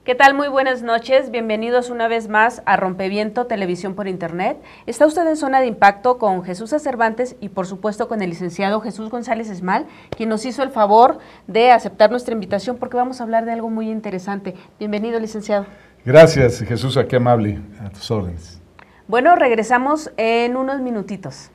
¿Qué tal? Muy buenas noches, bienvenidos una vez más a Rompeviento Televisión por Internet. Está usted en Zona de Impacto con Jesús Cervantes y por supuesto con el licenciado Jesús González Esmal, quien nos hizo el favor de aceptar nuestra invitación porque vamos a hablar de algo muy interesante. Bienvenido, licenciado. Gracias, Jesús, qué amable, a tus órdenes. Bueno, regresamos en unos minutitos.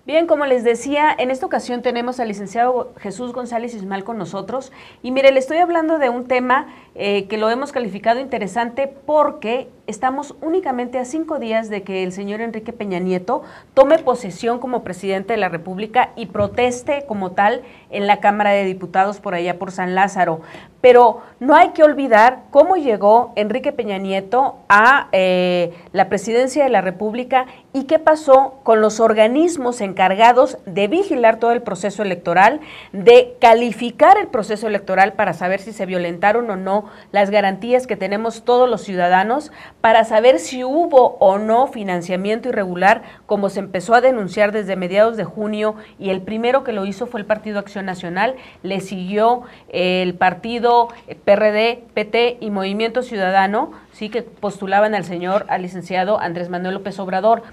Bien, como les decía, en esta ocasión tenemos al licenciado Jesús González Esmal con nosotros y mire, le estoy hablando de un tema que lo hemos calificado interesante porque estamos únicamente a 5 días de que el señor Enrique Peña Nieto tome posesión como presidente de la República y proteste como tal en la Cámara de Diputados por allá por San Lázaro. Pero no hay que olvidar cómo llegó Enrique Peña Nieto a la presidencia de la República y qué pasó con los organismos encargados de vigilar todo el proceso electoral, de calificar el proceso electoral para saber si se violentaron o no las garantías que tenemos todos los ciudadanos, para saber si hubo o no financiamiento irregular, como se empezó a denunciar desde mediados de junio, y el primero que lo hizo fue el Partido Acción Nacional, le siguió el partido PRD, PT y Movimiento Ciudadano, sí, que postulaban al licenciado Andrés Manuel López Obrador.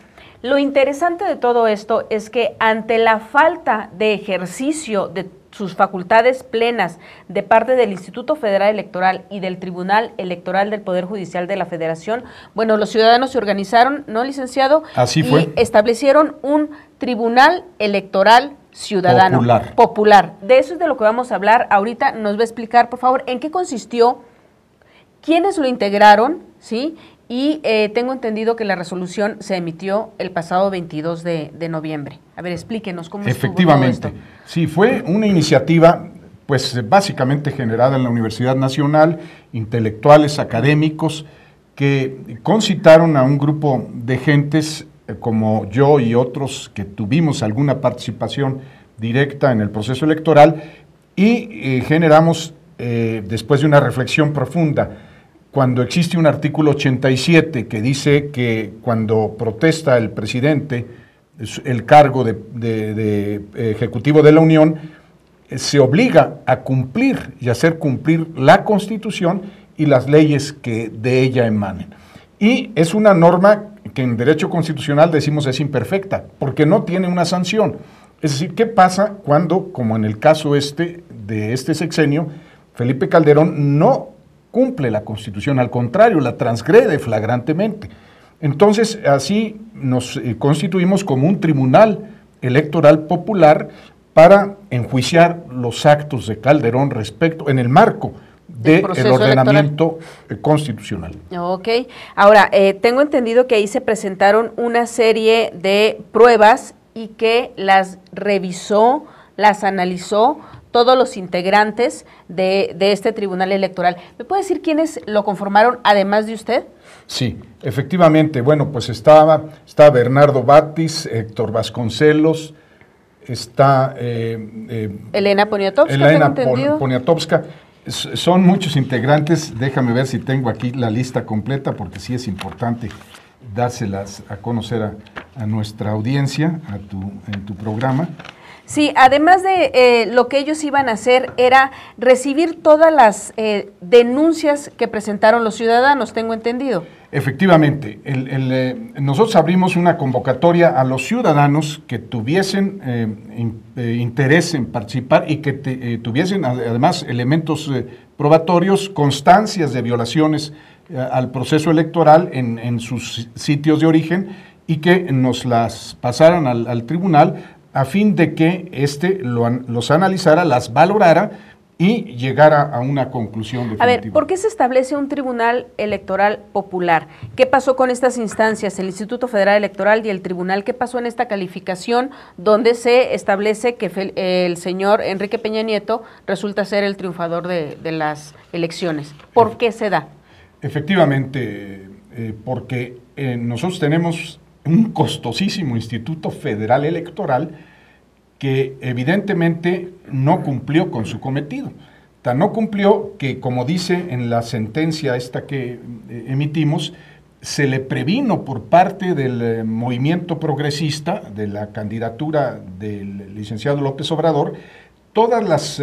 Lo interesante de todo esto es que ante la falta de ejercicio de sus facultades plenas de parte del Instituto Federal Electoral y del Tribunal Electoral del Poder Judicial de la Federación, bueno, los ciudadanos se organizaron, ¿no, licenciado? Así fue. Y establecieron un Tribunal Electoral Ciudadano. Popular. De eso es de lo que vamos a hablar. Ahorita nos va a explicar, por favor, en qué consistió, quiénes lo integraron, ¿sí? Y tengo entendido que la resolución se emitió el pasado 22 de noviembre. A ver, explíquenos cómo Efectivamente, estuvo todo esto. Sí, fue una iniciativa, pues básicamente generada en la Universidad Nacional, intelectuales, académicos, que concitaron a un grupo de gentes como yo y otros que tuvimos alguna participación directa en el proceso electoral y generamos, después de una reflexión profunda, cuando existe un artículo 87 que dice que cuando protesta el presidente, el cargo de ejecutivo de la Unión, se obliga a cumplir y hacer cumplir la Constitución y las leyes que de ella emanen. Y es una norma que en derecho constitucional decimos es imperfecta, porque no tiene una sanción. Es decir, ¿qué pasa cuando, como en el caso de este sexenio, Felipe Calderón no cumple la Constitución, al contrario, la transgrede flagrantemente? Entonces, así nos constituimos como un tribunal electoral popular para enjuiciar los actos de Calderón en el marco del ordenamiento constitucional. Ok. Ahora, tengo entendido que ahí se presentaron una serie de pruebas y que las revisó, las analizó todos los integrantes de este tribunal electoral. ¿Me puede decir quiénes lo conformaron, además de usted? Sí, efectivamente. Bueno, pues está Bernardo Batis, Héctor Vasconcelos, está Elena Poniatowska. Son muchos integrantes. Déjame ver si tengo aquí la lista completa, porque sí es importante dárselas a conocer a nuestra audiencia, en tu programa. Sí, además de lo que ellos iban a hacer era recibir todas las denuncias que presentaron los ciudadanos, tengo entendido. Efectivamente, nosotros abrimos una convocatoria a los ciudadanos que tuviesen interés en participar y que tuviesen además elementos probatorios, constancias de violaciones al proceso electoral en sus sitios de origen y que nos las pasaran al tribunal a fin de que los analizara, las valorara y llegar a una conclusión definitiva. A ver, ¿por qué se establece un tribunal electoral popular? ¿Qué pasó con estas instancias, el Instituto Federal Electoral y el tribunal? ¿Qué pasó en esta calificación donde se establece que el señor Enrique Peña Nieto resulta ser el triunfador de las elecciones? ¿Por qué se da? Efectivamente, porque nosotros tenemos un costosísimo Instituto Federal Electoral que evidentemente no cumplió con su cometido. Tan no cumplió que, como dice en la sentencia esta que emitimos, se le previno por parte del movimiento progresista, de la candidatura del licenciado López Obrador, todas las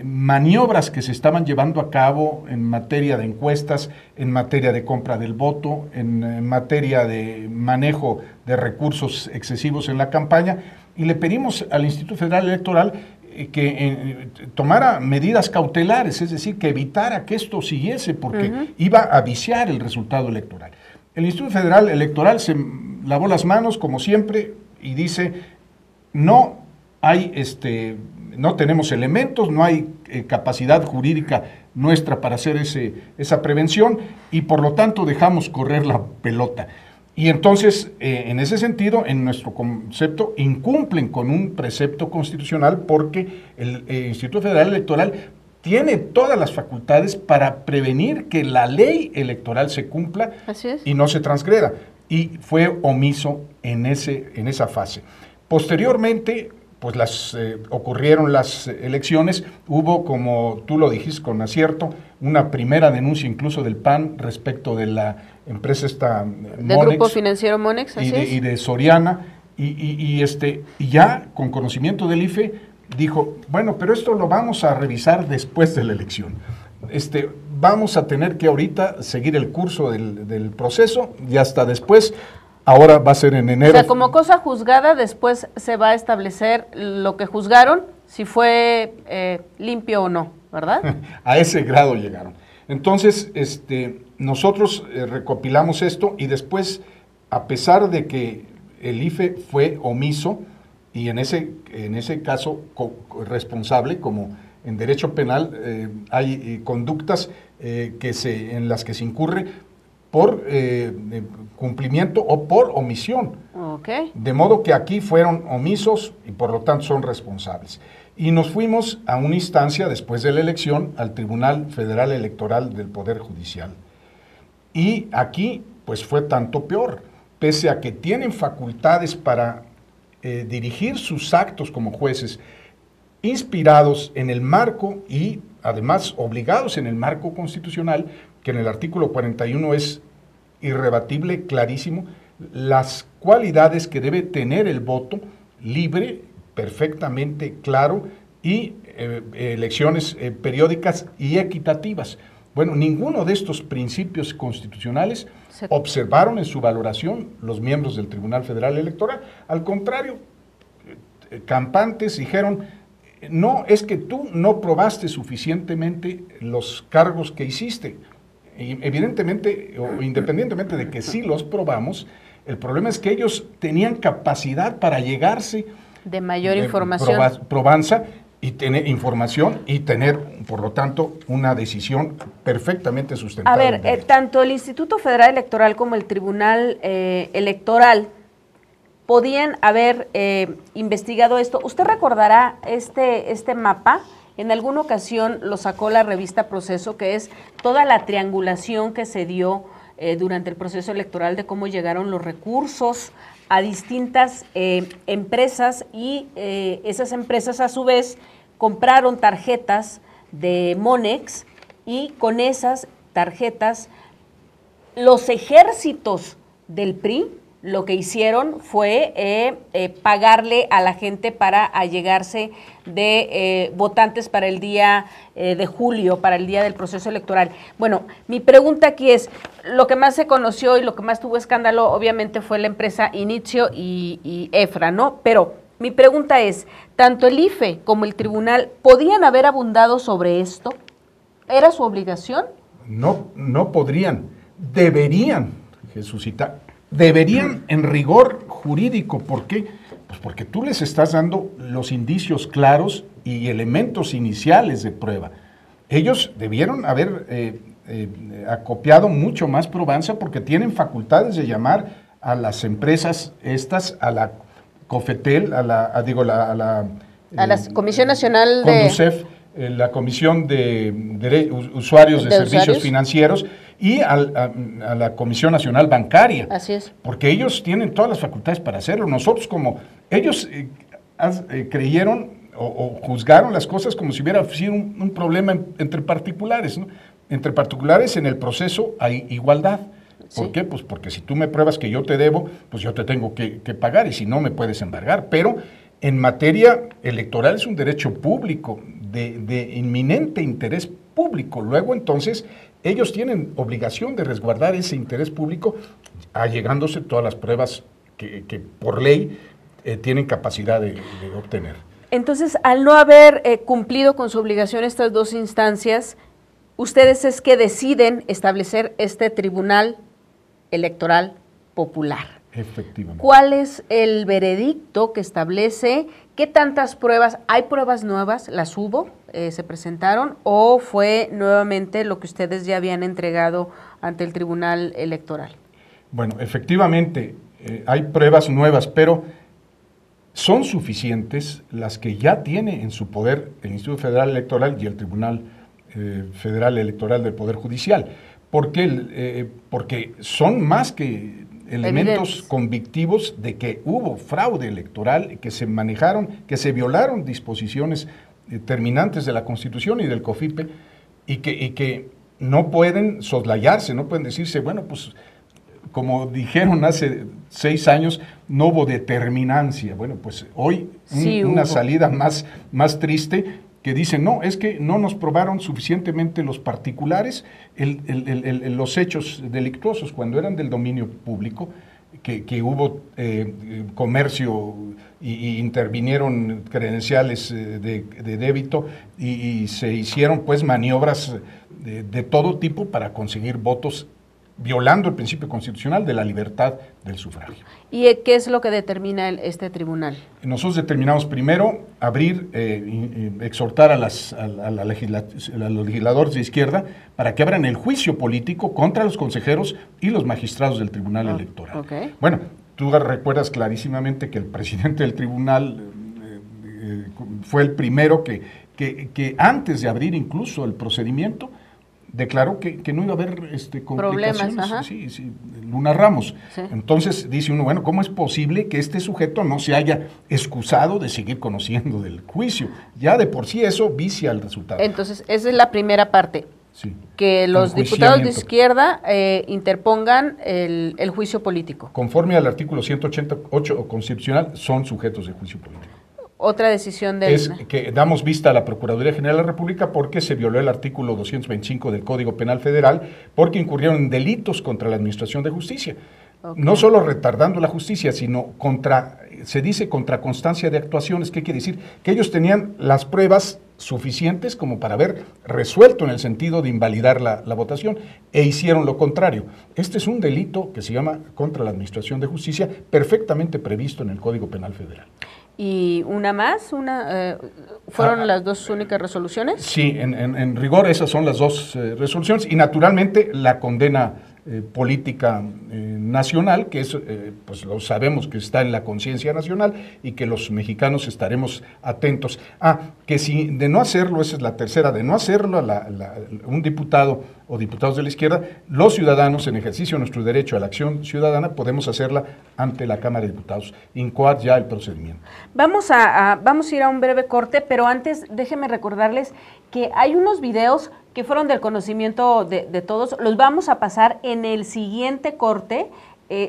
maniobras que se estaban llevando a cabo en materia de encuestas, en materia de compra del voto, en materia de manejo de recursos excesivos en la campaña, y le pedimos al Instituto Federal Electoral que tomara medidas cautelares, es decir, que evitara que esto siguiese, porque iba a viciar el resultado electoral. El Instituto Federal Electoral se lavó las manos, como siempre, y dice, no tenemos elementos, no hay capacidad jurídica nuestra para hacer esa prevención, y por lo tanto dejamos correr la pelota. Y entonces, en ese sentido, en nuestro concepto, incumplen con un precepto constitucional porque el Instituto Federal Electoral tiene todas las facultades para prevenir que la ley electoral se cumpla y no se transgreda. Y fue omiso en esa fase. Posteriormente, pues ocurrieron las elecciones, hubo, como tú lo dijiste con acierto, una primera denuncia incluso del PAN respecto de la empresa Monex, del grupo financiero Monex, y de Soriana, y ya con conocimiento del IFE dijo, bueno, pero esto lo vamos a revisar después de la elección. Vamos a tener que ahorita seguir el curso del proceso y hasta después. Ahora va a ser en enero. O sea, como cosa juzgada, después se va a establecer lo que juzgaron, si fue limpio o no, ¿verdad? A ese grado llegaron. Entonces, nosotros recopilamos esto y después, a pesar de que el IFE fue omiso y en ese caso responsable, como en derecho penal hay conductas en las que se incurre por cumplimiento o por omisión. Okay. De modo que aquí fueron omisos y por lo tanto son responsables. Y nos fuimos a una instancia después de la elección al Tribunal Federal Electoral del Poder Judicial. Y aquí pues fue tanto peor, pese a que tienen facultades para dirigir sus actos como jueces, inspirados en el marco y además obligados en el marco constitucional, que en el artículo 41 es irrebatible, clarísimo, las cualidades que debe tener el voto libre, perfectamente claro, y elecciones periódicas y equitativas. Bueno, ninguno de estos principios constitucionales observaron en su valoración los miembros del Tribunal Federal Electoral. Al contrario, campantes dijeron, no, es que tú no probaste suficientemente los cargos que hiciste. Y evidentemente, o independientemente de que sí los probamos, el problema es que ellos tenían capacidad para llegarse de mayor información, probanza y tener información y tener, por lo tanto, una decisión perfectamente sustentada. A ver, tanto el Instituto Federal Electoral como el Tribunal Electoral podían haber investigado esto. Usted recordará este mapa. En alguna ocasión lo sacó la revista Proceso, que es toda la triangulación que se dio durante el proceso electoral de cómo llegaron los recursos a distintas empresas y esas empresas a su vez compraron tarjetas de Monex y con esas tarjetas los ejércitos del PRI lo que hicieron fue pagarle a la gente para allegarse de votantes para el día de julio, para el día del proceso electoral. Bueno, mi pregunta aquí es, lo que más se conoció y lo que más tuvo escándalo obviamente fue la empresa Inicio y EFRA, ¿no? Pero mi pregunta es, ¿tanto el IFE como el tribunal podían haber abundado sobre esto? ¿Era su obligación? No podrían, deberían, Jesucita, deberían en rigor jurídico. ¿Por qué? Pues porque tú les estás dando los indicios claros y elementos iniciales de prueba. Ellos debieron haber acopiado mucho más probanza porque tienen facultades de llamar a las empresas estas, a la COFETEL, a la Comisión Nacional Conducef, la Comisión de Usuarios de Servicios Financieros y a la Comisión Nacional Bancaria. Así es. Porque ellos tienen todas las facultades para hacerlo. Nosotros, como ellos creyeron o juzgaron las cosas como si hubiera sido un problema entre particulares, ¿no? Entre particulares en el proceso hay igualdad. ¿Por qué? Pues porque si tú me pruebas que yo te debo, pues yo te tengo que pagar y si no me puedes embargar. Pero en materia electoral es un derecho público de inminente interés público. Luego entonces ellos tienen obligación de resguardar ese interés público allegándose todas las pruebas que por ley tienen capacidad de obtener. Entonces, al no haber cumplido con su obligación estas dos instancias, ustedes es que deciden establecer este Tribunal Electoral Popular. Efectivamente. ¿Cuál es el veredicto que establece? ¿Qué tantas pruebas? ¿Hay pruebas nuevas? ¿Las hubo? ¿Se presentaron? ¿O fue nuevamente lo que ustedes ya habían entregado ante el Tribunal Electoral? Bueno, efectivamente, hay pruebas nuevas, pero son suficientes las que ya tiene en su poder el Instituto Federal Electoral y el Tribunal Federal Electoral del Poder Judicial. Porque son más que elementos convictivos de que hubo fraude electoral, que se manejaron, que se violaron disposiciones terminantes de la Constitución y del COFIPE, y que no pueden soslayarse, no pueden decirse, bueno, pues como dijeron hace 6 años, no hubo determinancia. Bueno, pues hoy una salida más triste que dicen, no, es que no nos probaron suficientemente los particulares los hechos delictuosos cuando eran del dominio público, que hubo comercio y intervinieron credenciales de débito y se hicieron pues maniobras de todo tipo para conseguir votos violando el principio constitucional de la libertad del sufragio. ¿Y qué es lo que determina este tribunal? Nosotros determinamos primero abrir, exhortar a los legisladores de izquierda para que abran el juicio político contra los consejeros y los magistrados del Tribunal Electoral. Okay. Bueno, tú recuerdas clarísimamente que el presidente del tribunal fue el primero que antes de abrir incluso el procedimiento, declaró que no iba a haber complicaciones. Problemas, sí, Luna Ramos. Sí. Entonces dice uno, bueno, ¿cómo es posible que este sujeto no se haya excusado de seguir conociendo del juicio? Ya de por sí eso vicia el resultado. Entonces, esa es la primera parte. Sí. Que los diputados de izquierda interpongan el juicio político. Conforme al artículo 188 constitucional, son sujetos de juicio político. Otra decisión de... Es que damos vista a la Procuraduría General de la República porque se violó el artículo 225 del Código Penal Federal, porque incurrieron en delitos contra la Administración de Justicia. Okay. No solo retardando la justicia, sino se dice contra constancia de actuaciones. ¿Qué quiere decir? Que ellos tenían las pruebas suficientes como para haber resuelto en el sentido de invalidar la votación e hicieron lo contrario. Este es un delito que se llama contra la Administración de Justicia, perfectamente previsto en el Código Penal Federal. ¿Y una más? ¿Fueron las dos únicas resoluciones? Sí, en rigor esas son las dos resoluciones y naturalmente la condena política nacional, que es, pues lo sabemos que está en la conciencia nacional y que los mexicanos estaremos atentos. Que si de no hacerlo, esa es la tercera, de no hacerlo un diputado o diputados de la izquierda, los ciudadanos en ejercicio de nuestro derecho a la acción ciudadana podemos hacerla ante la Cámara de Diputados, incoar ya el procedimiento. Vamos a ir a un breve corte, pero antes déjenme recordarles que hay unos videos que fueron del conocimiento de todos, los vamos a pasar en el siguiente corte.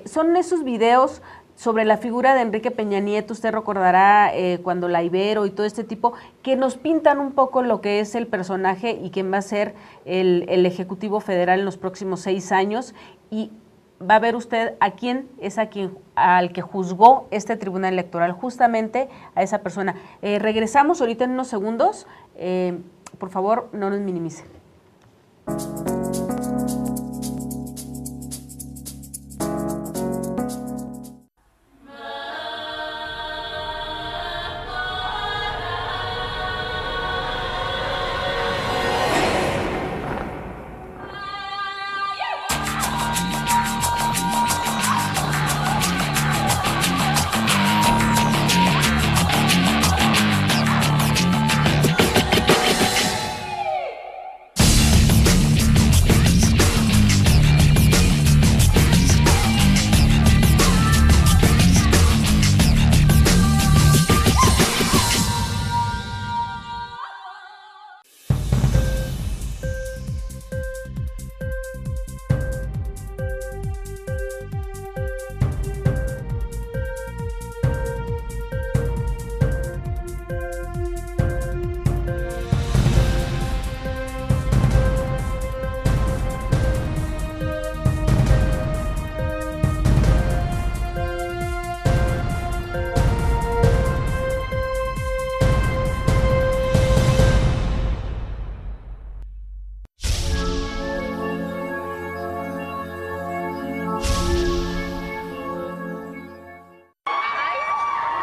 Son esos videos sobre la figura de Enrique Peña Nieto, usted recordará cuando la Ibero y todo este tipo, que nos pintan un poco lo que es el personaje y quién va a ser el Ejecutivo Federal en los próximos 6 años, y va a ver usted al que juzgó este Tribunal Electoral, justamente a esa persona. Regresamos ahorita en unos segundos, por favor no nos minimice.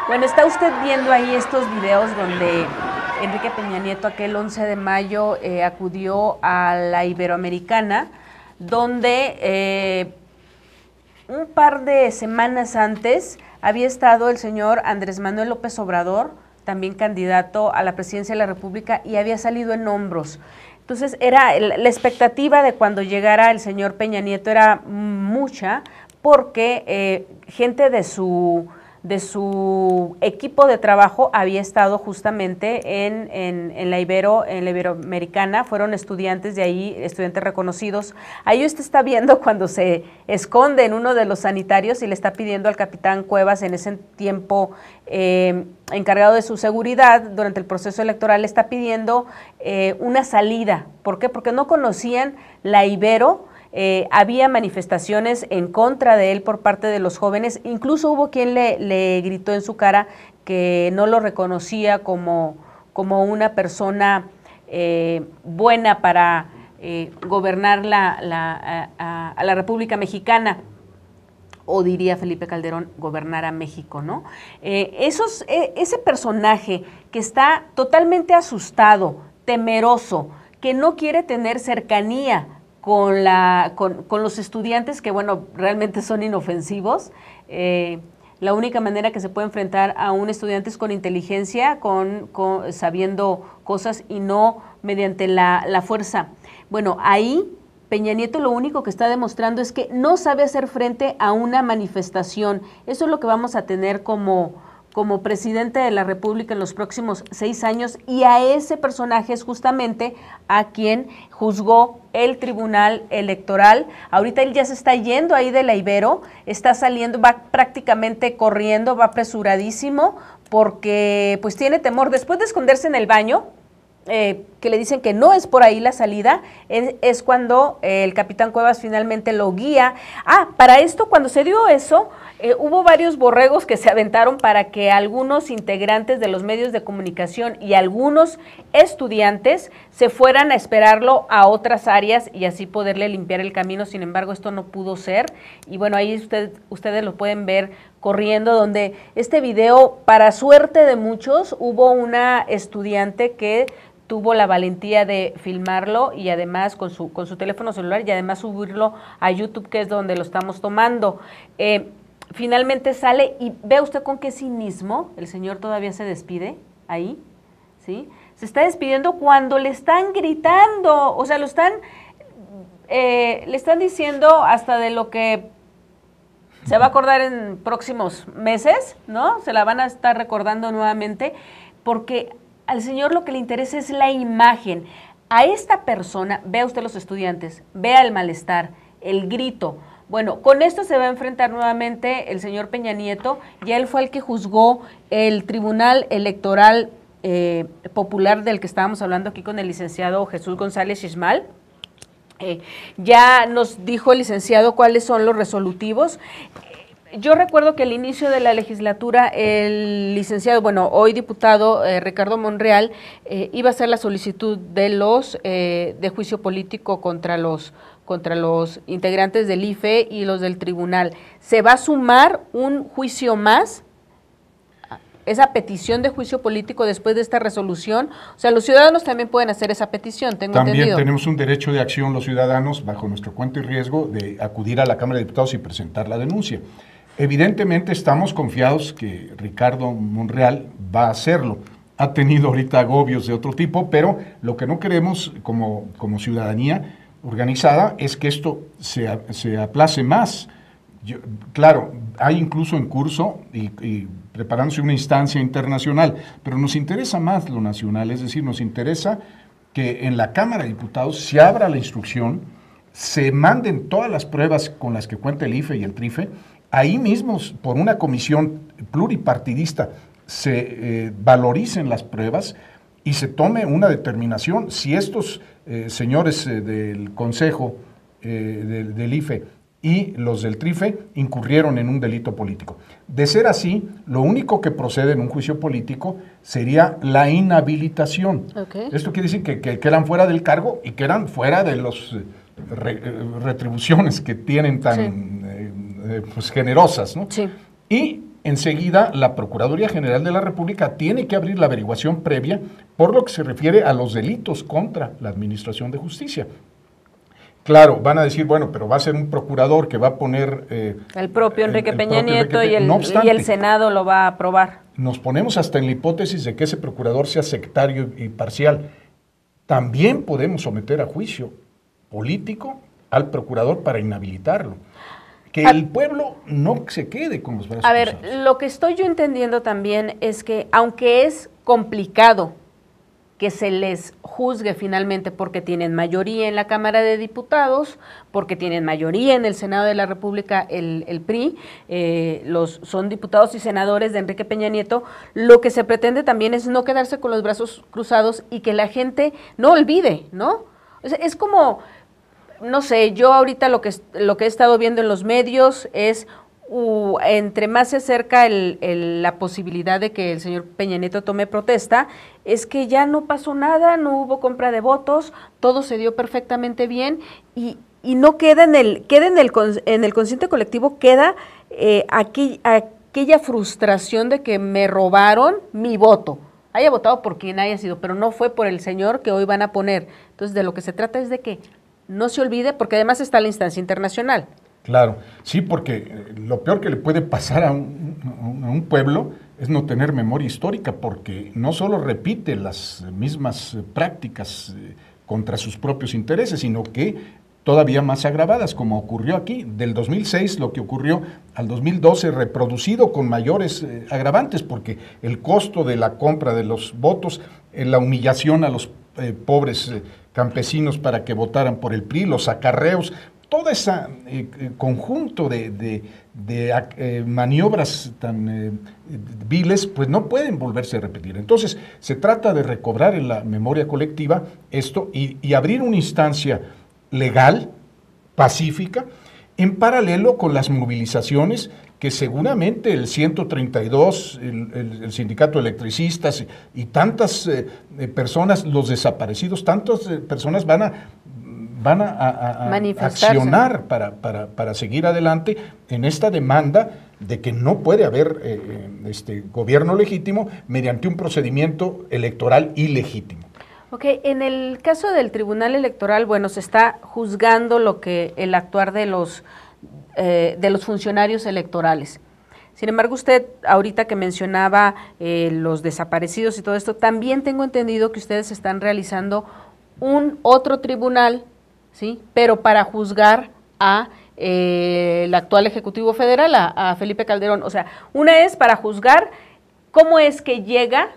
Bueno, está usted viendo ahí estos videos donde Enrique Peña Nieto aquel 11 de mayo acudió a la Iberoamericana, donde un par de semanas antes había estado el señor Andrés Manuel López Obrador, también candidato a la presidencia de la República, y había salido en hombros. Entonces, era la expectativa de cuando llegara el señor Peña Nieto era mucha, porque gente de su equipo de trabajo había estado justamente en la Iberoamericana, fueron estudiantes de ahí, estudiantes reconocidos. Ahí usted está viendo cuando se esconde en uno de los sanitarios y le está pidiendo al capitán Cuevas, en ese tiempo encargado de su seguridad durante el proceso electoral, le está pidiendo una salida. ¿Por qué? Porque no conocían la Ibero. Había manifestaciones en contra de él por parte de los jóvenes, incluso hubo quien le gritó en su cara que no lo reconocía como una persona buena para gobernar a la República Mexicana, o diría Felipe Calderón, gobernar a México, ¿no? Ese personaje que está totalmente asustado, temeroso, que no quiere tener cercanía con los estudiantes que, bueno, realmente son inofensivos. La única manera que se puede enfrentar a un estudiante es con inteligencia, sabiendo cosas y no mediante la fuerza. Bueno, ahí Peña Nieto lo único que está demostrando es que no sabe hacer frente a una manifestación. Eso es lo que vamos a tener como presidente de la República en los próximos 6 años, y a ese personaje es justamente a quien juzgó el Tribunal Electoral. Ahorita él ya se está yendo ahí de la Ibero, está saliendo, va prácticamente corriendo, va apresuradísimo, porque pues tiene temor, después de esconderse en el baño, que le dicen que no es por ahí la salida, es cuando el capitán Cuevas finalmente lo guía. Para esto, cuando se dio eso, hubo varios borregos que se aventaron para que algunos integrantes de los medios de comunicación y algunos estudiantes se fueran a esperarlo a otras áreas y así poderle limpiar el camino. Sin embargo, esto no pudo ser, y bueno, ahí ustedes lo pueden ver corriendo, donde este video, para suerte de muchos, hubo una estudiante que tuvo la valentía de filmarlo y además con su teléfono celular, y además subirlo a YouTube, que es donde lo estamos tomando. Finalmente sale y ve usted con qué cinismo el señor todavía se despide ahí, ¿sí? Se está despidiendo cuando le están gritando, o sea, le están diciendo hasta de lo que se va a acordar en próximos meses, ¿no? Se la van a estar recordando nuevamente, porque al señor lo que le interesa es la imagen. A esta persona, vea usted los estudiantes, vea el malestar, el grito. Bueno, con esto se va a enfrentar nuevamente el señor Peña Nieto. Ya él fue el que juzgó el Tribunal Electoral Popular, del que estábamos hablando aquí con el licenciado Jesús González Chismal. Ya nos dijo el licenciado cuáles son los resolutivos. Yo recuerdo que al inicio de la legislatura el licenciado, bueno, hoy diputado Ricardo Monreal, iba a hacer la solicitud de juicio político contra los integrantes del IFE y los del tribunal. ¿Se va a sumar un juicio más? Esa petición de juicio político después de esta resolución, o sea, los ciudadanos también pueden hacer esa petición, tengo entendido. También tenemos un derecho de acción los ciudadanos, bajo nuestro cuenta y riesgo, de acudir a la Cámara de Diputados y presentar la denuncia. Evidentemente estamos confiados que Ricardo Monreal va a hacerlo. Ha tenido ahorita agobios de otro tipo, pero lo que no queremos como ciudadanía organizada es que esto se aplace más. Claro, hay incluso en curso y preparándose una instancia internacional, pero nos interesa más lo nacional, es decir, nos interesa que en la Cámara de Diputados se abra la instrucción, se manden todas las pruebas con las que cuenta el IFE y el TRIFE, ahí mismo por una comisión pluripartidista se valoricen las pruebas y se tome una determinación. Si estos señores del Consejo del IFE y los del TRIFE incurrieron en un delito político. De ser así, lo único que procede en un juicio político sería la inhabilitación. Okay. Esto quiere decir que quedan fuera del cargo y quedan fuera de las retribuciones que tienen tan pues generosas, ¿no? Sí. Y enseguida la Procuraduría General de la República tiene que abrir la averiguación previa por lo que se refiere a los delitos contra la Administración de Justicia. Claro, van a decir, bueno, pero va a ser un procurador que va a poner... el propio Enrique Peña Nieto y el Senado lo va a aprobar. Nos ponemos hasta en la hipótesis de que ese procurador sea sectario y parcial. También podemos someter a juicio político al procurador para inhabilitarlo. Que el pueblo no se quede con los brazos cruzados. A ver, lo que estoy yo entendiendo también es que, aunque es complicado que se les juzgue finalmente porque tienen mayoría en la Cámara de Diputados, porque tienen mayoría en el Senado de la República, el PRI, son diputados y senadores de Enrique Peña Nieto, lo que se pretende también es no quedarse con los brazos cruzados y que la gente no olvide, ¿no? O sea, es como, no sé, yo ahorita lo que he estado viendo en los medios es... entre más se acerca la posibilidad de que el señor Peña Nieto tome protesta, es que ya no pasó nada, no hubo compra de votos, todo se dio perfectamente bien y no queda en el consciente colectivo, queda aquella frustración de que me robaron mi voto, haya votado por quien haya sido, pero no fue por el señor que hoy van a poner. Entonces, de lo que se trata es de que no se olvide, porque además está la instancia internacional. Claro, sí, porque lo peor que le puede pasar a un pueblo es no tener memoria histórica, porque no solo repite las mismas prácticas contra sus propios intereses, sino que todavía más agravadas, como ocurrió aquí, del 2006 lo que ocurrió al 2012, reproducido con mayores agravantes, porque el costo de la compra de los votos, la humillación a los pobres campesinos para que votaran por el PRI, los acarreos, todo ese conjunto de maniobras tan viles, pues no pueden volverse a repetir. Entonces, se trata de recobrar en la memoria colectiva esto y abrir una instancia legal, pacífica, en paralelo con las movilizaciones que seguramente el 132, el sindicato de electricistas y tantas personas, los desaparecidos, tantas personas van a accionar para seguir adelante en esta demanda de que no puede haber gobierno legítimo mediante un procedimiento electoral ilegítimo. Ok, en el caso del Tribunal Electoral, bueno, se está juzgando el actuar de los funcionarios electorales. Sin embargo, usted ahorita que mencionaba los desaparecidos y todo esto, también tengo entendido que ustedes están realizando otro tribunal, ¿sí? Pero para juzgar el actual Ejecutivo Federal, a Felipe Calderón. O sea, una es para juzgar cómo es que llega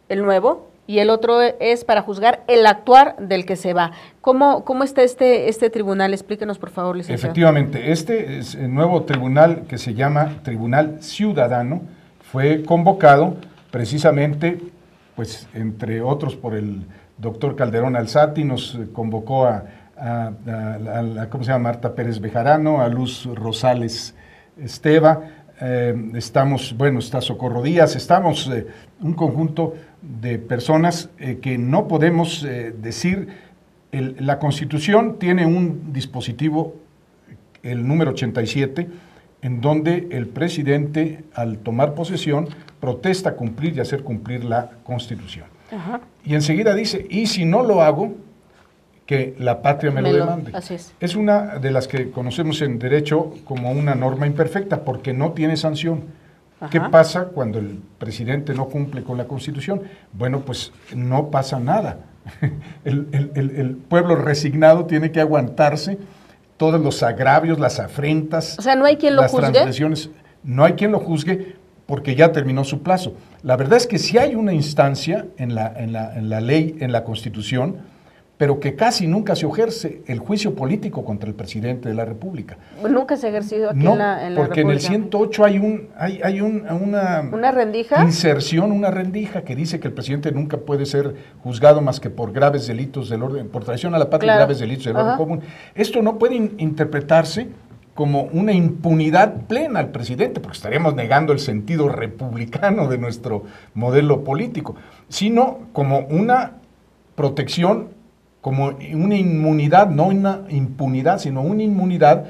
el nuevo y el otro es para juzgar el actuar del que se va. ¿Cómo está este tribunal? Explíquenos, por favor, licenciado. Efectivamente, este es el nuevo tribunal que se llama Tribunal Ciudadano, fue convocado precisamente, pues, entre otros por el doctor Calderón Alzati, nos convocó a ¿cómo se llama? Marta Pérez Bejarano, a Luz Rosales Esteva, está Socorro Díaz, estamos un conjunto de personas que no podemos decir, la Constitución tiene un dispositivo, el número 87, en donde el presidente, al tomar posesión, protesta cumplir y hacer cumplir la Constitución. Ajá. Y enseguida dice, y si no lo hago, que la patria me lo demande. Así es. Es una de las que conocemos en derecho como una norma imperfecta, porque no tiene sanción. Ajá. ¿Qué pasa cuando el presidente no cumple con la Constitución? Bueno, pues no pasa nada. El pueblo resignado tiene que aguantarse todos los agravios, las afrentas. O sea, ¿no hay quien lo juzgue? Las transgresiones. No hay quien lo juzgue porque ya terminó su plazo. La verdad es que sí hay una instancia en la ley, en la Constitución, pero que casi nunca se ejerce el juicio político contra el presidente de la República. Nunca se ha ejercido aquí en la porque República. En el 108 hay una rendija, inserción, una rendija que dice que el presidente nunca puede ser juzgado más que por graves delitos del orden, por traición a la patria, claro, y graves delitos del orden común. Esto no puede interpretarse como una impunidad plena al presidente, porque estaríamos negando el sentido republicano de nuestro modelo político, sino como una protección, como una inmunidad, no una impunidad, sino una inmunidad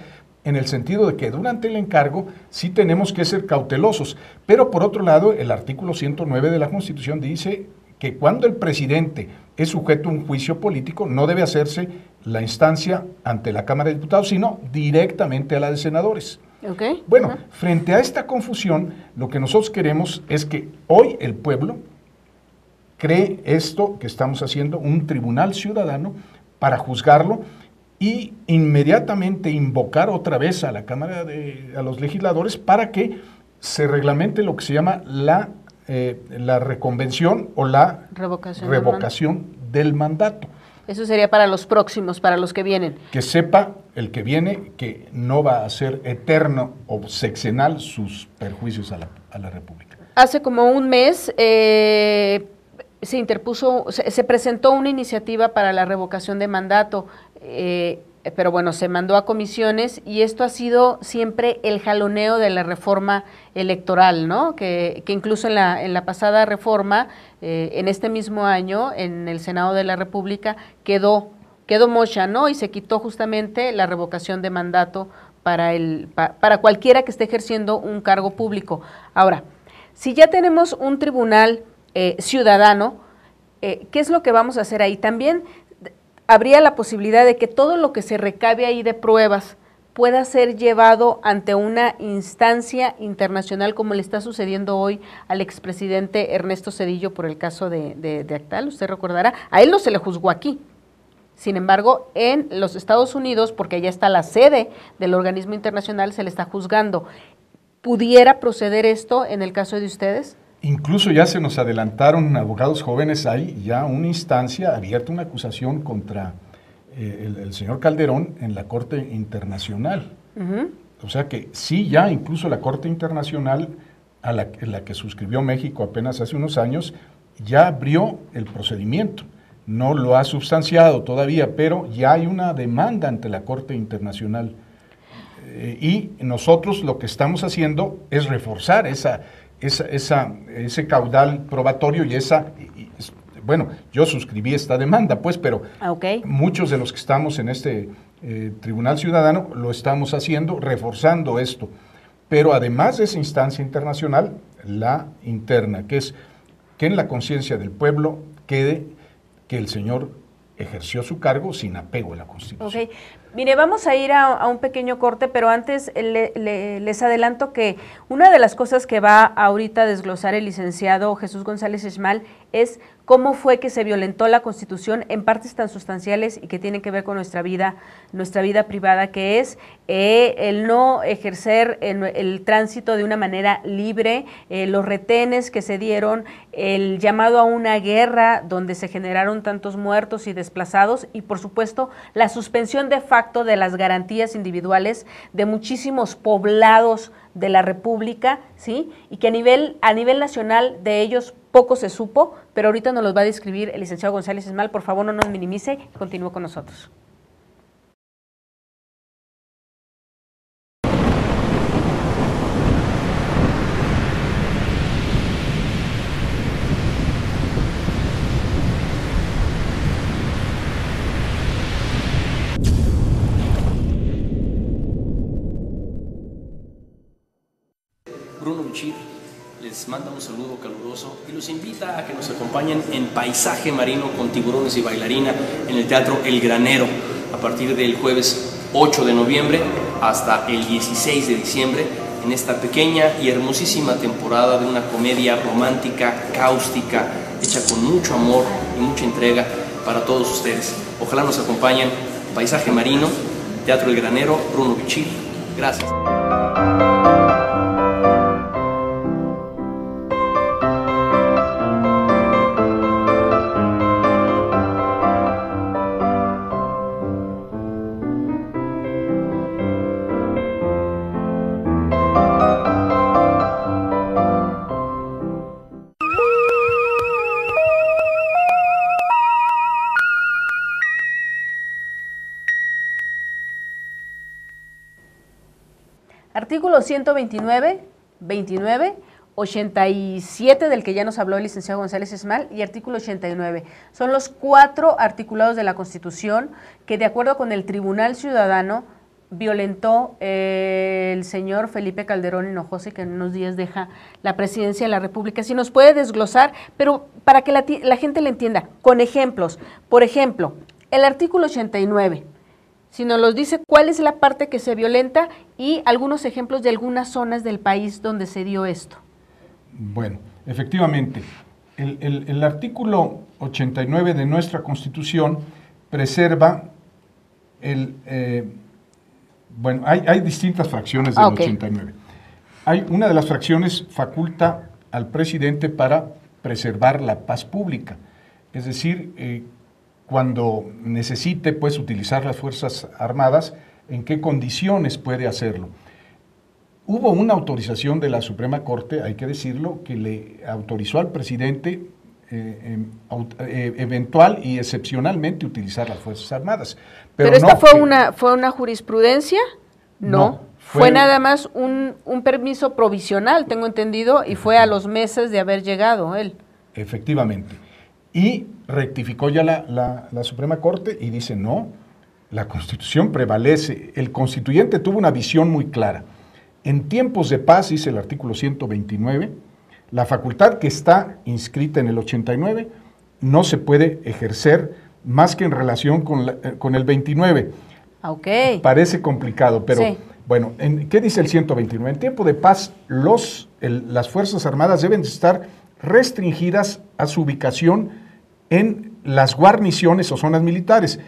en el sentido de que durante el encargo sí tenemos que ser cautelosos, pero por otro lado el artículo 109 de la Constitución dice que cuando el presidente es sujeto a un juicio político no debe hacerse la instancia ante la Cámara de Diputados, sino directamente a la de senadores. Okay. Bueno, frente a esta confusión, lo que nosotros queremos es que hoy el pueblo cree esto que estamos haciendo, un tribunal ciudadano para juzgarlo y inmediatamente invocar otra vez a la Cámara a los legisladores para que se reglamente lo que se llama la reconvención o la revocación del mandato. Eso sería para los próximos, para los que vienen. Que sepa el que viene que no va a ser eterno o sexenal sus perjuicios a la República. Hace como un mes se presentó una iniciativa para la revocación de mandato, pero bueno, se mandó a comisiones y esto ha sido siempre el jaloneo de la reforma electoral, ¿no? Que incluso en la pasada reforma, en este mismo año, en el Senado de la República, quedó mocha, ¿no? Y se quitó justamente la revocación de mandato para cualquiera que esté ejerciendo un cargo público. Ahora, si ya tenemos un tribunal ciudadano, ¿qué es lo que vamos a hacer ahí? También habría la posibilidad de que todo lo que se recabe ahí de pruebas pueda ser llevado ante una instancia internacional, como le está sucediendo hoy al expresidente Ernesto Zedillo por el caso de Actal. Usted recordará, a él no se le juzgó aquí. Sin embargo, en los Estados Unidos, porque allá está la sede del organismo internacional, se le está juzgando. ¿Pudiera proceder esto en el caso de ustedes? Incluso ya se nos adelantaron abogados jóvenes, hay ya una instancia abierta, una acusación contra el señor Calderón en la Corte Internacional. O sea que sí, ya incluso la Corte Internacional, en la que suscribió México apenas hace unos años, ya abrió el procedimiento. No lo ha substanciado todavía, pero ya hay una demanda ante la Corte Internacional. Y nosotros lo que estamos haciendo es reforzar ese caudal probatorio bueno, yo suscribí esta demanda, pues, pero muchos de los que estamos en este Tribunal Ciudadano lo estamos haciendo, reforzando esto. Pero además de esa instancia internacional, la interna, que es que en la conciencia del pueblo quede que el señor ejerció su cargo sin apego a la Constitución. Okay. Mire, vamos a ir a un pequeño corte, pero antes les adelanto que una de las cosas que va ahorita a desglosar el licenciado Jesús González Esmal es cómo fue que se violentó la Constitución en partes tan sustanciales y que tienen que ver con nuestra vida privada, que es el no ejercer el tránsito de una manera libre, los retenes que se dieron, el llamado a una guerra donde se generaron tantos muertos y desplazados y, por supuesto, la suspensión de facto de las garantías individuales de muchísimos poblados de la República, ¿sí? Y que a nivel nacional de ellos poco se supo, pero ahorita nos los va a describir el licenciado González Esmal. Por favor, no nos minimice y continúe con nosotros. Bruno Bichir les manda un saludo caluroso y los invita a que nos acompañen en Paisaje Marino con tiburones y bailarina en el Teatro El Granero a partir del jueves 8 de noviembre hasta el 16 de diciembre en esta pequeña y hermosísima temporada de una comedia romántica, cáustica, hecha con mucho amor y mucha entrega para todos ustedes. Ojalá nos acompañen. Paisaje Marino, Teatro El Granero, Bruno Bichir. Gracias. Artículo 129, 29, 87 del que ya nos habló el licenciado González Esmal y artículo 89. Son los 4 articulados de la Constitución que, de acuerdo con el Tribunal Ciudadano, violentó el señor Felipe Calderón Hinojosa, que en unos días deja la presidencia de la República. Si nos puede desglosar, pero para que la gente le entienda, con ejemplos. Por ejemplo, el artículo 89, si nos los dice cuál es la parte que se violenta y algunos ejemplos de algunas zonas del país donde se dio esto. Bueno, efectivamente, el artículo 89 de nuestra Constitución preserva bueno, hay distintas fracciones del 89. Hay una de las fracciones faculta al presidente para preservar la paz pública, es decir, cuando necesite pues utilizar las Fuerzas Armadas, en qué condiciones puede hacerlo. Hubo una autorización de la Suprema Corte, hay que decirlo, que le autorizó al presidente eventual y excepcionalmente utilizar las Fuerzas Armadas. ¿Pero esta no fue una jurisprudencia? No. Fue nada más un permiso provisional, tengo entendido, y fue a los meses de haber llegado él. Efectivamente. Y rectificó ya la Suprema Corte y dice, no, la Constitución prevalece. El constituyente tuvo una visión muy clara. En tiempos de paz, dice el artículo 129, la facultad que está inscrita en el 89 no se puede ejercer más que en relación con el 29. Okay. Parece complicado, pero sí. Bueno, ¿qué dice el 129? En tiempo de paz, las Fuerzas Armadas deben estar restringidas a su ubicación en las guarniciones o zonas militares,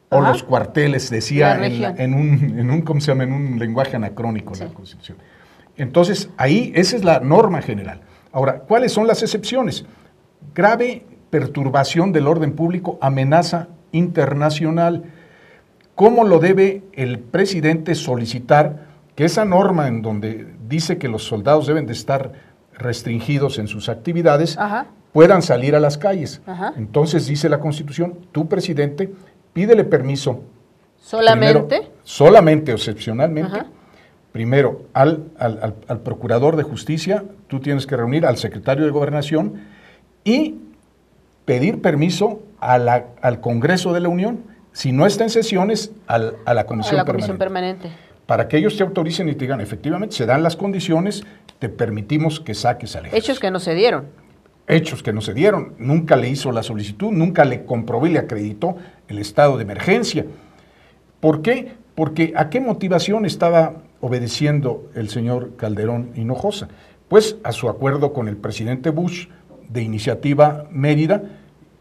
o los cuarteles, decía en un lenguaje anacrónico de la Constitución. Entonces, ahí, esa es la norma general. Ahora, ¿cuáles son las excepciones? Grave perturbación del orden público, amenaza internacional. ¿Cómo lo debe el presidente solicitar que esa norma en donde dice que los soldados deben de estar restringidos en sus actividades puedan salir a las calles? Entonces dice la Constitución, tú presidente, pídele permiso. ¿Solamente? Primero, solamente o excepcionalmente. Primero, al procurador de justicia, tú tienes que reunir al secretario de Gobernación y pedir permiso al Congreso de la Unión. Si no está en sesiones, a la Comisión Permanente. Para que ellos te autoricen y te digan, efectivamente, se dan las condiciones, te permitimos que saques al ejército. Hechos que no se dieron. Hechos que no se dieron. Nunca le hizo la solicitud, nunca le comprobó y le acreditó el estado de emergencia. ¿Por qué? Porque ¿a qué motivación estaba obedeciendo el señor Calderón Hinojosa? Pues a su acuerdo con el presidente Bush de Iniciativa Mérida,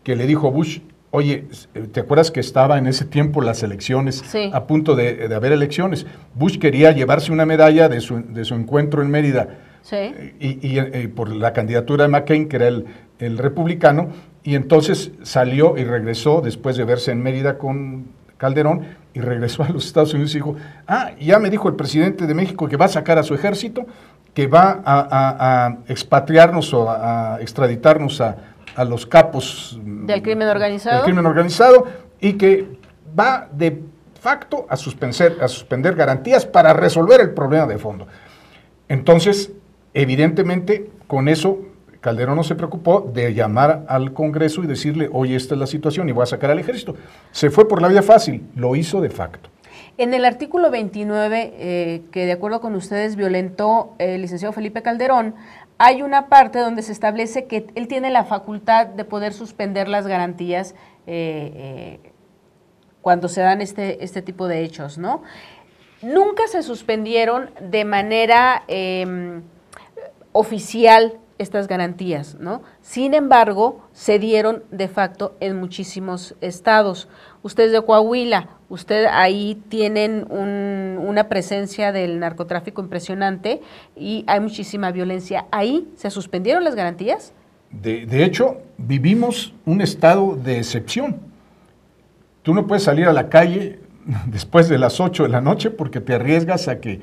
que le dijo a Bush, oye, ¿te acuerdas que estaba en ese tiempo las elecciones, a punto de haber elecciones? Bush quería llevarse una medalla de su encuentro en Mérida y por la candidatura de McCain, que era el republicano, y entonces salió y regresó después de verse en Mérida con Calderón y regresó a los Estados Unidos y dijo, ya me dijo el presidente de México que va a sacar a su ejército, que va a expatriarnos o a extraditarnos a los capos del crimen organizado y que va de facto a suspender garantías para resolver el problema de fondo. Entonces, evidentemente, con eso Calderón no se preocupó de llamar al Congreso y decirle, oye, esta es la situación y voy a sacar al ejército. Se fue por la vía fácil, lo hizo de facto. En el artículo 29, que de acuerdo con ustedes violentó el licenciado Felipe Calderón, hay una parte donde se establece que él tiene la facultad de poder suspender las garantías cuando se dan este tipo de hechos, ¿no? Nunca se suspendieron de manera oficial estas garantías, ¿no? Sin embargo, se dieron de facto en muchísimos estados. Ustedes de Coahuila, usted ahí tienen una presencia del narcotráfico impresionante y hay muchísima violencia. ¿Ahí se suspendieron las garantías? De hecho, vivimos un estado de excepción. Tú no puedes salir a la calle después de las 8 de la noche porque te arriesgas a que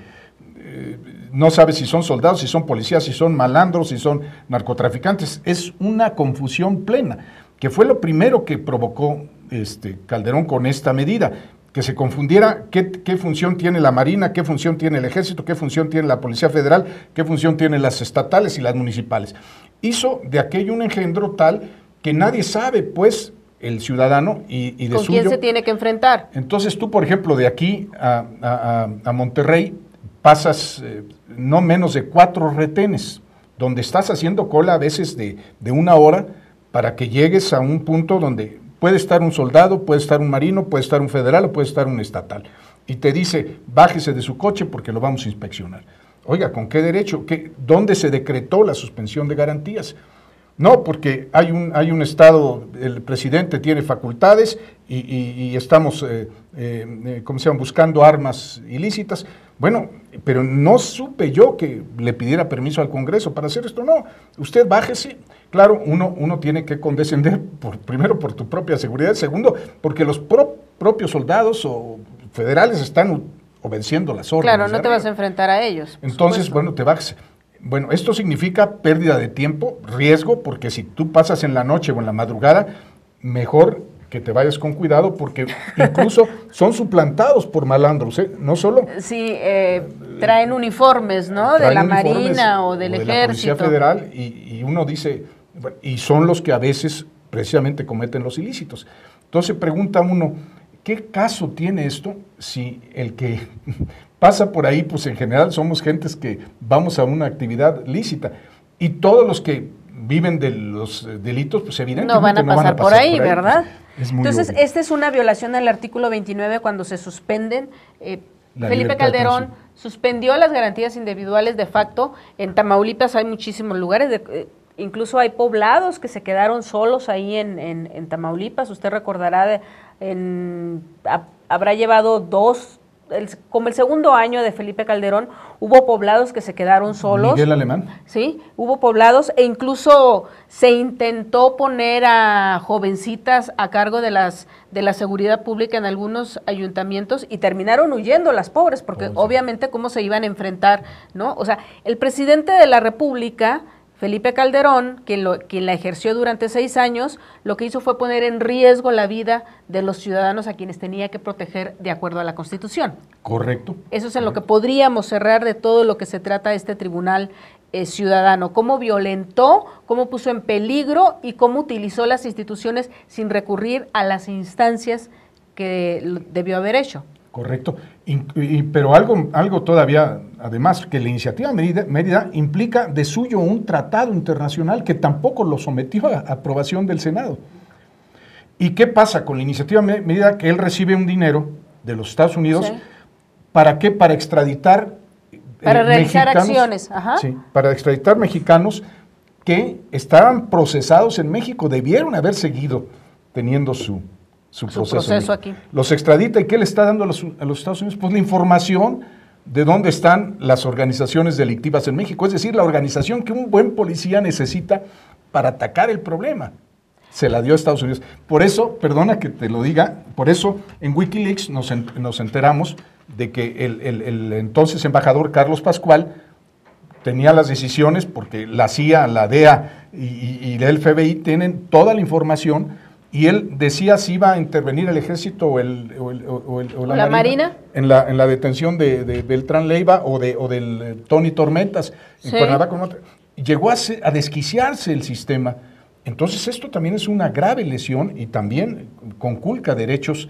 no sabes si son soldados, si son policías, si son malandros, si son narcotraficantes. Es una confusión plena, que fue lo primero que provocó Calderón con esta medida, que se confundiera qué función tiene la Marina, qué función tiene el Ejército, qué función tiene la Policía Federal, qué función tienen las estatales y las municipales. Hizo de aquello un engendro tal que nadie sabe, pues, el ciudadano y de ¿Con quién se tiene que enfrentar? Entonces tú, por ejemplo, de aquí a Monterrey pasas no menos de 4 retenes, donde estás haciendo cola a veces de 1 hora para que llegues a un punto donde puede estar un soldado, puede estar un marino, puede estar un federal o puede estar un estatal. Y te dice, bájese de su coche porque lo vamos a inspeccionar. Oiga, ¿con qué derecho? ¿Dónde se decretó la suspensión de garantías? No, porque hay un Estado, el presidente tiene facultades y estamos, ¿cómo se llama?, buscando armas ilícitas. Bueno, pero no supe yo que le pidiera permiso al Congreso para hacer esto. No, usted bájese. Claro, uno tiene que condescender, primero por tu propia seguridad, segundo, porque los propios soldados o federales están obedeciendo las órdenes. Claro, no te vas a enfrentar a ellos. Entonces, bueno, te bajas. Bueno, esto significa pérdida de tiempo, riesgo, porque si tú pasas en la noche o en la madrugada, mejor que te vayas con cuidado, porque incluso son suplantados por malandros, ¿eh? No solo... Sí, traen uniformes, ¿no? De la Marina o del Ejército. De la Policía Federal, y uno dice, bueno, y son los que a veces precisamente cometen los ilícitos. Entonces pregunta uno, ¿qué caso tiene esto si el que pasa por ahí, pues en general somos gentes que vamos a una actividad lícita, y todos los que viven de los delitos, pues evidentemente no van a pasar por ahí, ¿verdad? Pues, es muy Entonces, obvio. esta es una violación al artículo 29 cuando se suspenden. Felipe Calderón suspendió las garantías individuales de facto. En Tamaulipas hay muchísimos lugares, incluso hay poblados que se quedaron solos ahí en Tamaulipas. Usted recordará, habrá llevado como el segundo año de Felipe Calderón, hubo poblados que se quedaron solos. Miguel Alemán. Sí, hubo poblados e incluso se intentó poner a jovencitas a cargo de la seguridad pública en algunos ayuntamientos y terminaron huyendo las pobres, porque obviamente cómo se iban a enfrentar, ¿no? O sea, el presidente de la República, Felipe Calderón, quien la ejerció durante 6 años, lo que hizo fue poner en riesgo la vida de los ciudadanos a quienes tenía que proteger de acuerdo a la Constitución. Correcto. Eso es en lo que podríamos cerrar de todo lo que se trata este tribunal ciudadano. Cómo violentó, cómo puso en peligro y cómo utilizó las instituciones sin recurrir a las instancias que debió haber hecho. Correcto. Pero algo todavía, además, que la iniciativa Mérida implica de suyo un tratado internacional que tampoco lo sometió a aprobación del Senado. ¿Y qué pasa con la iniciativa Mérida? Que él recibe un dinero de los Estados Unidos. Sí. ¿Para qué? Para extraditar para realizar mexicanos, acciones. Ajá. Sí, para extraditar mexicanos que estaban procesados en México, debieron haber seguido teniendo su proceso aquí. Los extradita, ¿y qué le está dando a los Estados Unidos? Pues la información de dónde están las organizaciones delictivas en México, es decir, la organización que un buen policía necesita para atacar el problema. Se la dio a Estados Unidos. Por eso, perdona que te lo diga, por eso en Wikileaks nos enteramos de que el entonces embajador Carlos Pascual tenía las decisiones, porque la CIA, la DEA y el FBI tienen toda la información. Y él decía si iba a intervenir el ejército o la Marina en la detención de Beltrán Leiva o del Tony Tormentas en Cuernavaca. Llegó a desquiciarse el sistema. Entonces esto también es una grave lesión y también conculca derechos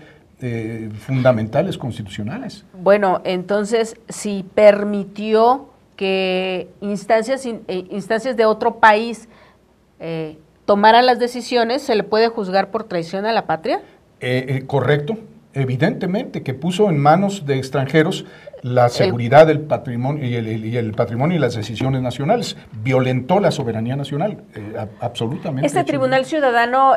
fundamentales constitucionales. Bueno, entonces si permitió que instancias de otro país tomaran las decisiones, ¿se le puede juzgar por traición a la patria? Correcto, evidentemente que puso en manos de extranjeros la seguridad del patrimonio y el patrimonio y las decisiones nacionales, violentó la soberanía nacional, absolutamente. ¿Este tribunal ciudadano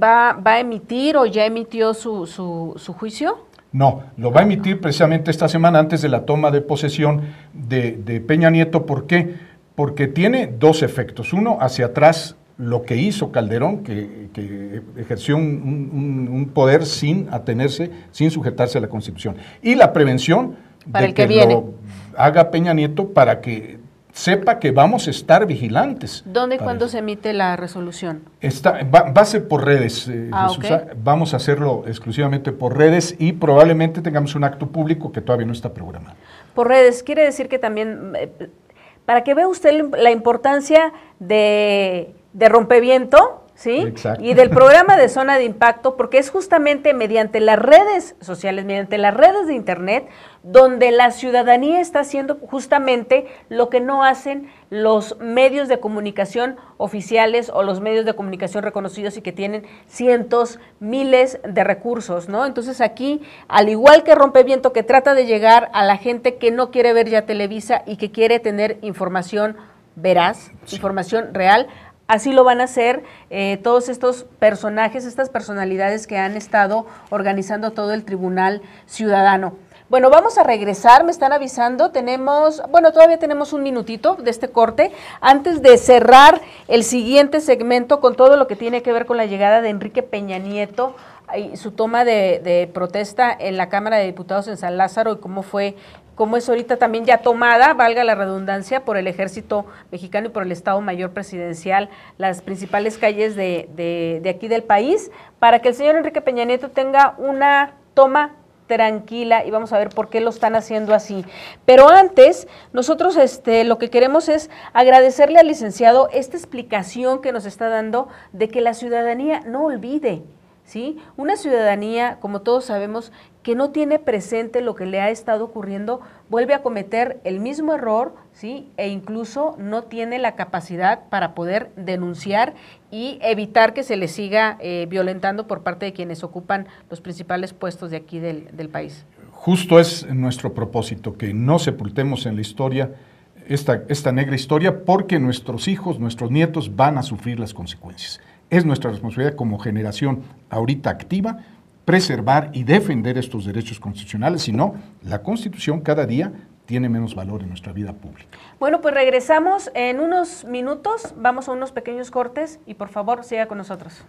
va a emitir o ya emitió su juicio? No, lo va a emitir precisamente esta semana antes de la toma de posesión de Peña Nieto. ¿Por qué? Porque tiene 2 efectos. Uno, hacia atrás, lo que hizo Calderón, que ejerció un poder sin atenerse, sin sujetarse a la Constitución. Y la prevención para de que lo haga Peña Nieto para que sepa que vamos a estar vigilantes. ¿Dónde y cuándo se emite la resolución? Va a ser por redes, Jesús. Okay. Vamos a hacerlo exclusivamente por redes y probablemente tengamos un acto público que todavía no está programado. Por redes, quiere decir que también, para que vea usted la importancia de Rompeviento, ¿sí? Exacto. Y del programa de zona de impacto, porque es justamente mediante las redes sociales, mediante las redes de internet, donde la ciudadanía está haciendo justamente lo que no hacen los medios de comunicación oficiales o los medios de comunicación reconocidos y que tienen cientos, miles de recursos, ¿no? Entonces aquí, al igual que Rompeviento, que trata de llegar a la gente que no quiere ver ya Televisa y que quiere tener información veraz, información real, así lo van a hacer todos estos personajes, estas personalidades que han estado organizando todo el Tribunal Ciudadano. Bueno, vamos a regresar, me están avisando, todavía tenemos un minutito de este corte, antes de cerrar el siguiente segmento con todo lo que tiene que ver con la llegada de Enrique Peña Nieto y su toma de protesta en la Cámara de Diputados en San Lázaro y cómo es ahorita también ya tomada, valga la redundancia, por el Ejército Mexicano y por el Estado Mayor Presidencial, las principales calles de aquí del país, para que el señor Enrique Peña Nieto tenga una toma tranquila y vamos a ver por qué lo están haciendo así. Pero antes, nosotros lo que queremos es agradecerle al licenciado esta explicación que nos está dando de que la ciudadanía no olvide, ¿sí? Una ciudadanía, como todos sabemos, que no tiene presente lo que le ha estado ocurriendo, vuelve a cometer el mismo error, ¿sí? E incluso no tiene la capacidad para poder denunciar y evitar que se le siga violentando por parte de quienes ocupan los principales puestos de aquí del país. Justo es nuestro propósito, que no sepultemos en la historia esta negra historia, porque nuestros hijos, nuestros nietos van a sufrir las consecuencias. Es nuestra responsabilidad como generación ahorita activa preservar y defender estos derechos constitucionales, si no, la Constitución cada día tiene menos valor en nuestra vida pública. Bueno, pues regresamos en unos minutos, vamos a unos pequeños cortes y por favor siga con nosotros.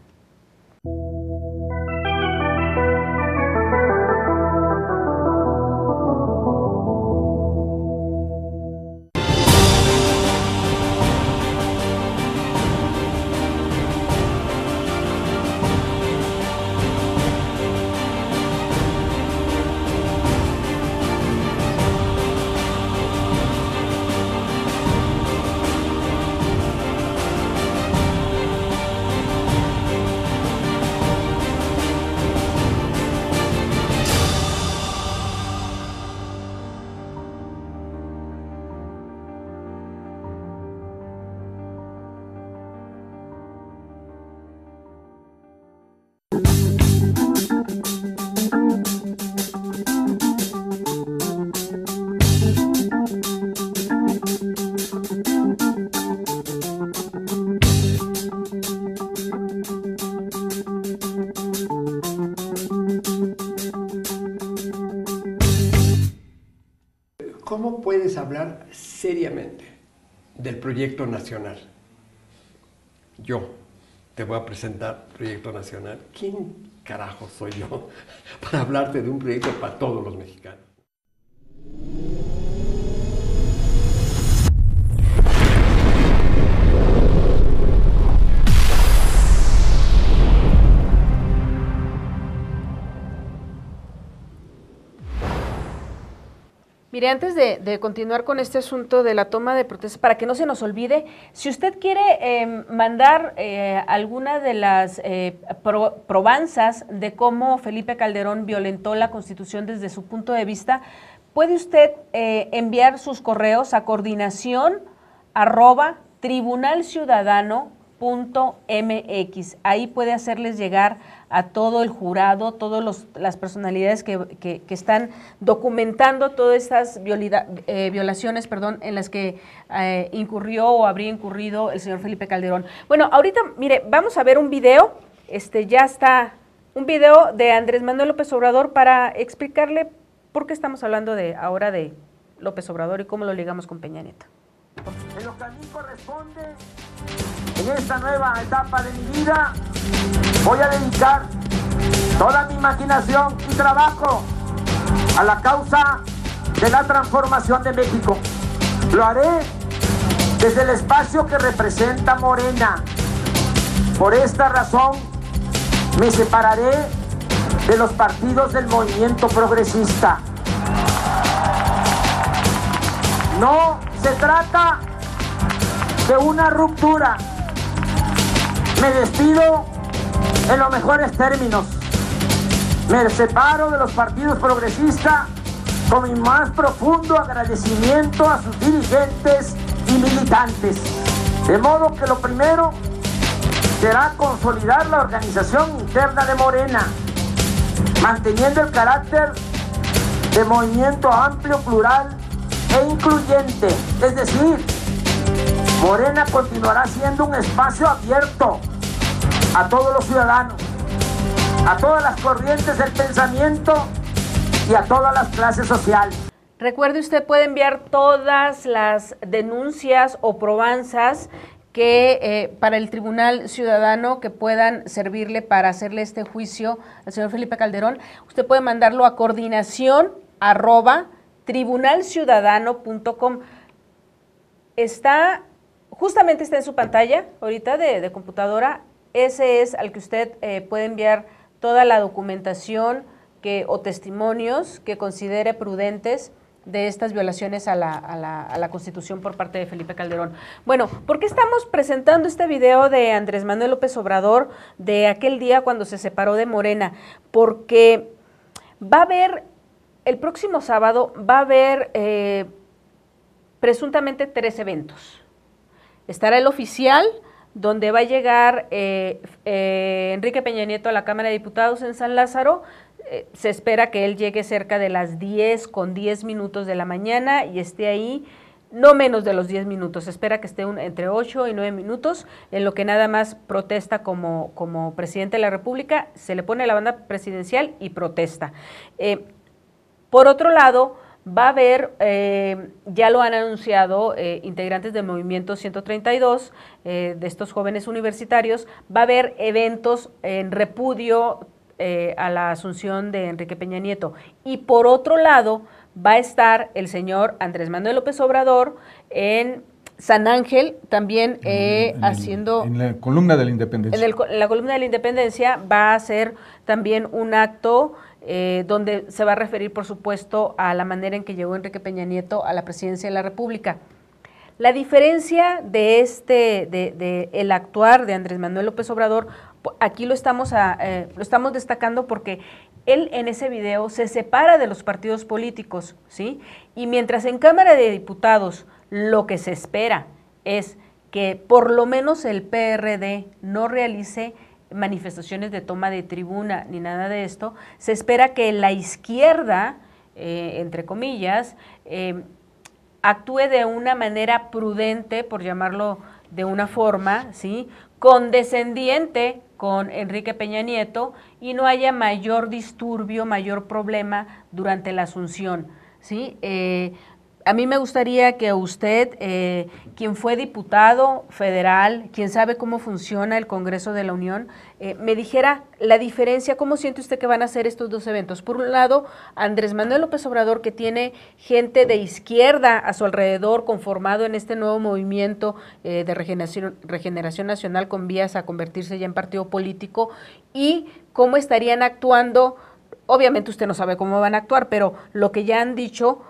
¿Cómo puedes hablar seriamente del proyecto nacional? Yo te voy a presentar proyecto nacional. ¿Quién carajo soy yo para hablarte de un proyecto para todos los mexicanos? Mire, antes de continuar con este asunto de la toma de protesta, para que no se nos olvide, si usted quiere mandar alguna de las probanzas de cómo Felipe Calderón violentó la Constitución desde su punto de vista, puede usted enviar sus correos a coordinación@tribunalciudadano.mx. Ahí puede hacerles llegar a todo el jurado, todas las personalidades que están documentando todas estas violaciones, en las que incurrió o habría incurrido el señor Felipe Calderón. Bueno, ahorita, mire, vamos a ver un video, ya está, un video de Andrés Manuel López Obrador para explicarle por qué estamos hablando ahora de López Obrador y cómo lo ligamos con Peña Nieto. En lo que a mí corresponde, en esta nueva etapa de mi vida, voy a dedicar toda mi imaginación y trabajo a la causa de la transformación de México. Lo haré desde el espacio que representa Morena. Por esta razón, me separaré de los partidos del movimiento progresista. No se trata de una ruptura, Me despido en los mejores términos. Me separo de los partidos progresistas con mi más profundo agradecimiento a sus dirigentes y militantes. De modo que lo primero será consolidar la organización interna de Morena, manteniendo el carácter de movimiento amplio, plural e incluyente. Es decir, Morena continuará siendo un espacio abierto a todos los ciudadanos, a todas las corrientes del pensamiento y a todas las clases sociales. Recuerde, usted puede enviar todas las denuncias o probanzas que para el Tribunal Ciudadano que puedan servirle para hacerle este juicio al señor Felipe Calderón. Usted puede mandarlo a coordinación@tribunalciudadano.com. Justamente está en su pantalla ahorita de computadora. Ese es al que usted puede enviar toda la documentación o testimonios que considere prudentes de estas violaciones a la Constitución por parte de Felipe Calderón. Bueno, ¿por qué estamos presentando este video de Andrés Manuel López Obrador de aquel día cuando se separó de Morena? Porque va a haber, el próximo sábado, va a haber presuntamente 3 eventos. Estará el oficial, donde va a llegar Enrique Peña Nieto a la Cámara de Diputados en San Lázaro. Se espera que él llegue cerca de las 10:10 de la mañana y esté ahí no menos de los 10 minutos. Se espera que esté entre 8 y 9 minutos, en lo que nada más protesta como presidente de la República, se le pone la banda presidencial y protesta. Por otro lado, va a haber, ya lo han anunciado integrantes del Movimiento 132, de estos jóvenes universitarios, va a haber eventos en repudio a la asunción de Enrique Peña Nieto. Y por otro lado, va a estar el señor Andrés Manuel López Obrador en San Ángel, también haciendo... En la columna de la Independencia. En la columna de la Independencia va a hacer también un acto donde se va a referir, por supuesto, a la manera en que llegó Enrique Peña Nieto a la presidencia de la República. La diferencia de el actuar de Andrés Manuel López Obrador, aquí lo estamos destacando porque él en ese video se separa de los partidos políticos, ¿sí? Y mientras en Cámara de Diputados lo que se espera es que por lo menos el PRD no realice manifestaciones de toma de tribuna ni nada de esto, se espera que la izquierda, entre comillas, actúe de una manera prudente, por llamarlo de una forma, ¿sí?, condescendiente con Enrique Peña Nieto y no haya mayor disturbio, mayor problema durante la asunción, ¿sí? A mí me gustaría que usted, quien fue diputado federal, quien sabe cómo funciona el Congreso de la Unión, me dijera la diferencia, cómo siente usted que van a ser estos dos eventos. Por un lado, Andrés Manuel López Obrador, que tiene gente de izquierda a su alrededor, conformado en este nuevo movimiento de regeneración nacional con vías a convertirse ya en partido político, y cómo estarían actuando. Obviamente usted no sabe cómo van a actuar, pero lo que ya han dicho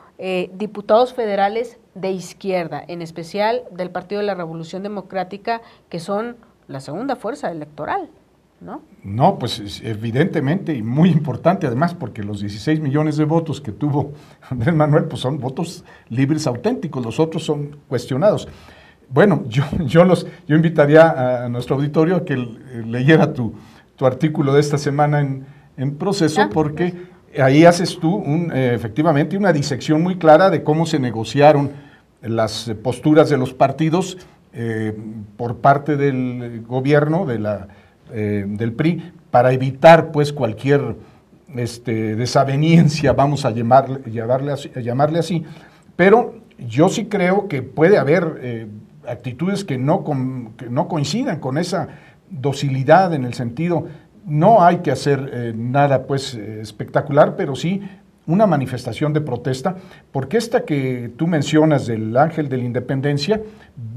diputados federales de izquierda, en especial del Partido de la Revolución Democrática, que son la segunda fuerza electoral, ¿no? No, pues evidentemente y muy importante además, porque los 16 millones de votos que tuvo Andrés Manuel, pues son votos libres auténticos, los otros son cuestionados. Bueno, yo invitaría a nuestro auditorio a que leyera tu artículo de esta semana en Proceso, porque ahí haces tú efectivamente una disección muy clara de cómo se negociaron las posturas de los partidos por parte del gobierno, del PRI, para evitar pues cualquier desaveniencia, vamos a llamarle así. Pero yo sí creo que puede haber actitudes que no coincidan con esa docilidad, en el sentido, no hay que hacer nada pues espectacular, pero sí una manifestación de protesta, porque esta que tú mencionas del Ángel de la Independencia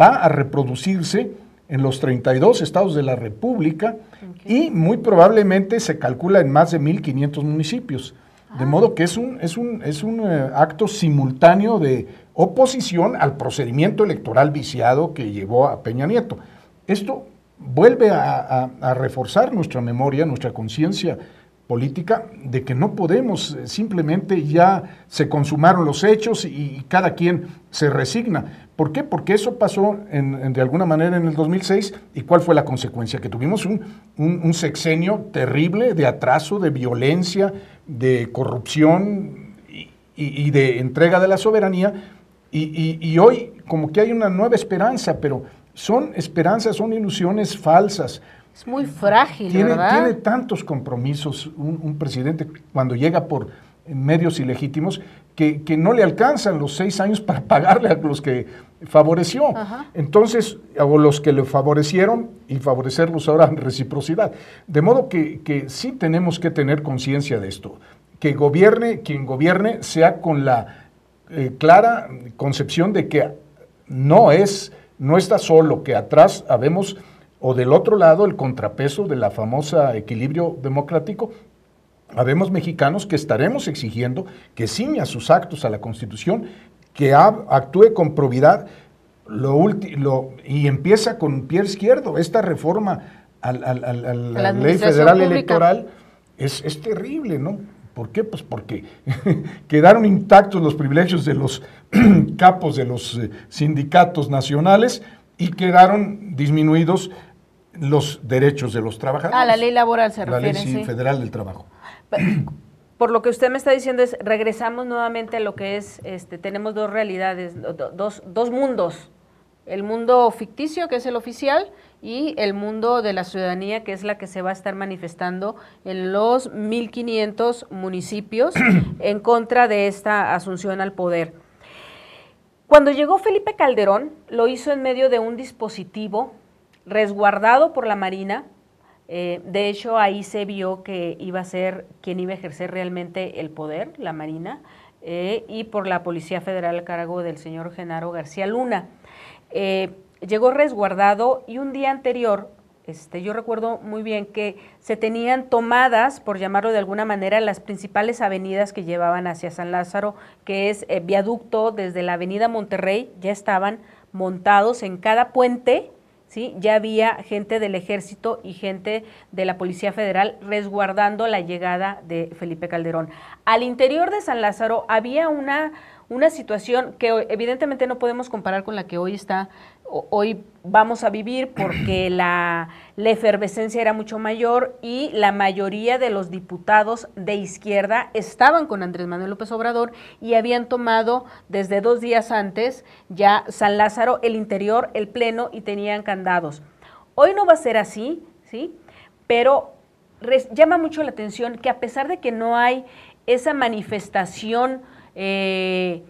va a reproducirse en los 32 estados de la República, y muy probablemente se calcula en más de 1,500 municipios. De modo que es un acto simultáneo de oposición al procedimiento electoral viciado que llevó a Peña Nieto. Esto vuelve a reforzar nuestra memoria, nuestra conciencia política, de que no podemos simplemente ya se consumaron los hechos y cada quien se resigna. ¿Por qué? Porque eso pasó de alguna manera en el 2006. ¿Y cuál fue la consecuencia? Que tuvimos un sexenio terrible de atraso, de violencia, de corrupción y de entrega de la soberanía. Y hoy como que hay una nueva esperanza, pero son esperanzas, son ilusiones falsas. Es muy frágil, ¿verdad? Tiene tantos compromisos un presidente cuando llega por medios ilegítimos que no le alcanzan los 6 años para pagarle a los que favoreció. Ajá. Entonces, o los que le favorecieron y favorecerlos ahora en reciprocidad. De modo que sí tenemos que tener conciencia de esto. Que gobierne, quien gobierne, sea con la clara concepción de que no está solo, que atrás habemos, o del otro lado, el contrapeso de la famosa equilibrio democrático, habemos mexicanos que estaremos exigiendo que ciña sus actos a la Constitución, que actúe con probidad y empieza con pie izquierdo. Esta reforma a la Ley Federal pública Electoral es terrible, ¿no? ¿Por qué? Pues porque quedaron intactos los privilegios de los capos de los sindicatos nacionales y quedaron disminuidos los derechos de los trabajadores. Ah, la ley laboral se refiere, la ley federal del trabajo. Por lo que usted me está diciendo es, regresamos nuevamente a lo que es, tenemos dos realidades, dos mundos. El mundo ficticio, que es el oficial, y el mundo de la ciudadanía, que es la que se va a estar manifestando en los 1,500 municipios en contra de esta asunción al poder. Cuando llegó Felipe Calderón, lo hizo en medio de un dispositivo resguardado por la Marina. De hecho, ahí se vio que iba a ser quien iba a ejercer realmente el poder, la Marina, y por la Policía Federal a cargo del señor Genaro García Luna. Llegó resguardado y un día anterior, yo recuerdo muy bien que se tenían tomadas, por llamarlo de alguna manera, las principales avenidas que llevaban hacia San Lázaro, que es viaducto desde la avenida Monterrey, ya estaban montados en cada puente, ¿sí? Ya había gente del Ejército y gente de la Policía Federal resguardando la llegada de Felipe Calderón. Al interior de San Lázaro había una situación que evidentemente no podemos comparar con la que hoy vamos a vivir, porque la efervescencia era mucho mayor y la mayoría de los diputados de izquierda estaban con Andrés Manuel López Obrador y habían tomado desde 2 días antes ya San Lázaro, el interior, el pleno, y tenían candados. Hoy no va a ser así, ¿sí? Pero llama mucho la atención que a pesar de que no hay esa manifestación que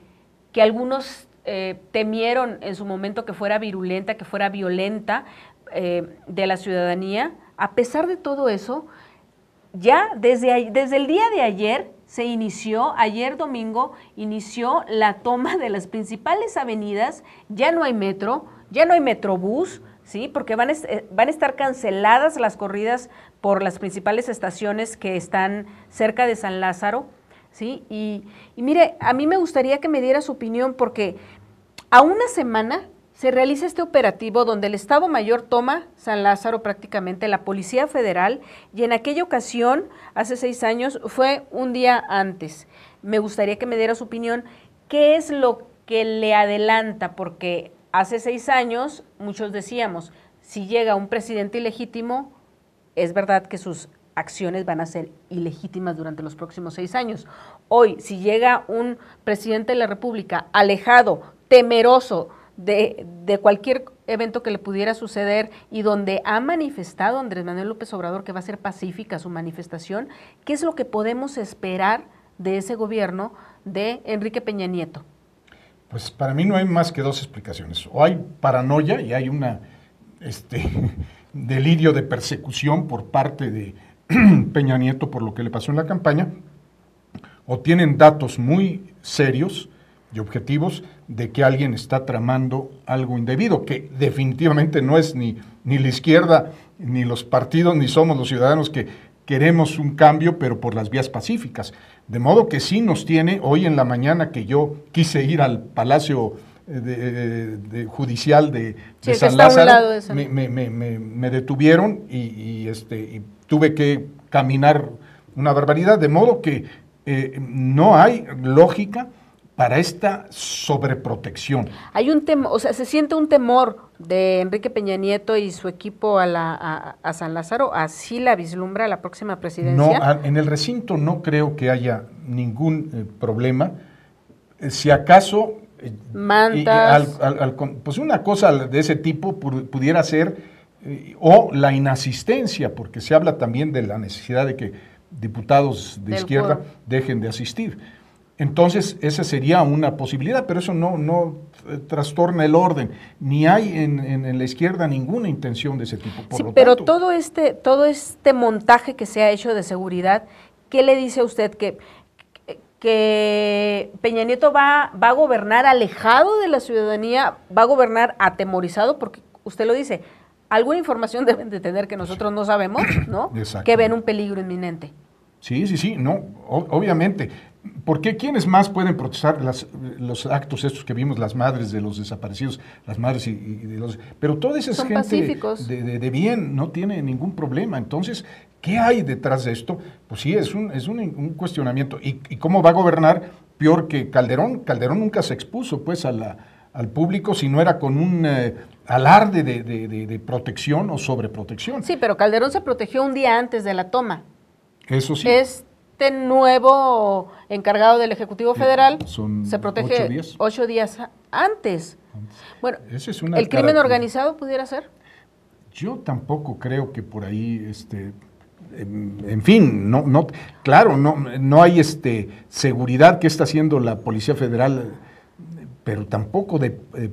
algunos temieron en su momento que fuera virulenta, que fuera violenta de la ciudadanía, a pesar de todo eso, ya desde el día de ayer ayer domingo, inició la toma de las principales avenidas. Ya no hay metro, ya no hay metrobús, ¿sí? Porque van a estar canceladas las corridas por las principales estaciones que están cerca de San Lázaro, ¿sí? Y mire, a mí me gustaría que me diera su opinión, porque a una semana se realiza este operativo donde el Estado Mayor toma San Lázaro prácticamente, la Policía Federal, y en aquella ocasión, hace 6 años, fue un día antes. Me gustaría que me diera su opinión, ¿qué es lo que le adelanta? Porque hace 6 años muchos decíamos, si llega un presidente ilegítimo, es verdad que sus acciones van a ser ilegítimas durante los próximos 6 años. Hoy, si llega un presidente de la República alejado, temeroso de cualquier evento que le pudiera suceder, y donde ha manifestado Andrés Manuel López Obrador que va a ser pacífica su manifestación, ¿qué es lo que podemos esperar de ese gobierno de Enrique Peña Nieto? Pues para mí no hay más que 2 explicaciones. O hay paranoia y hay una delirio de persecución por parte de Peña Nieto por lo que le pasó en la campaña, o tienen datos muy serios y objetivos de que alguien está tramando algo indebido, que definitivamente no es ni la izquierda, ni los partidos, ni somos los ciudadanos que queremos un cambio, pero por las vías pacíficas. De modo que sí nos tiene, hoy en la mañana que yo quise ir al Palacio judicial de Sí, San está a un Lázaro, lado de eso. me detuvieron y tuve que caminar una barbaridad, de modo que no hay lógica para esta sobreprotección. Hay un temor, o sea, se siente un temor de Enrique Peña Nieto y su equipo a San Lázaro, ¿así la vislumbra la próxima presidencia? No, en el recinto no creo que haya ningún problema. Si acaso, Mantas. pues una cosa de ese tipo pudiera ser, o la inasistencia, porque se habla también de la necesidad de que diputados de Del izquierda quórum. dejen de asistir. Entonces, esa sería una posibilidad, pero eso no trastorna el orden. Ni hay en la izquierda ninguna intención de ese tipo. Por Sí, lo pero tanto, todo este montaje que se ha hecho de seguridad, ¿qué le dice a usted? ¿Que Peña Nieto va a gobernar alejado de la ciudadanía, va a gobernar atemorizado? Porque usted lo dice, alguna información deben de tener que nosotros no sabemos, ¿no? Exacto. Que ven un peligro inminente. Sí, no, obviamente. ¿Por qué? ¿Quiénes más pueden protestar los actos estos que vimos, las madres de los desaparecidos, las madres y de los... Pero toda esa Son gente pacíficos. de bien, no tiene ningún problema. Entonces, ¿qué hay detrás de esto? Pues sí, es un cuestionamiento. ¿Y cómo va a gobernar? Peor que Calderón. Calderón nunca se expuso pues al público si no era con un alarde de protección o sobreprotección. Sí, pero Calderón se protegió un día antes de la toma. Eso sí. Este nuevo encargado del Ejecutivo Federal son se protege 8 días antes. Bueno, Esa es una ¿el crimen característica. organizado pudiera ser? Yo tampoco creo que por ahí, en fin, claro, no hay seguridad que está haciendo la Policía Federal, pero tampoco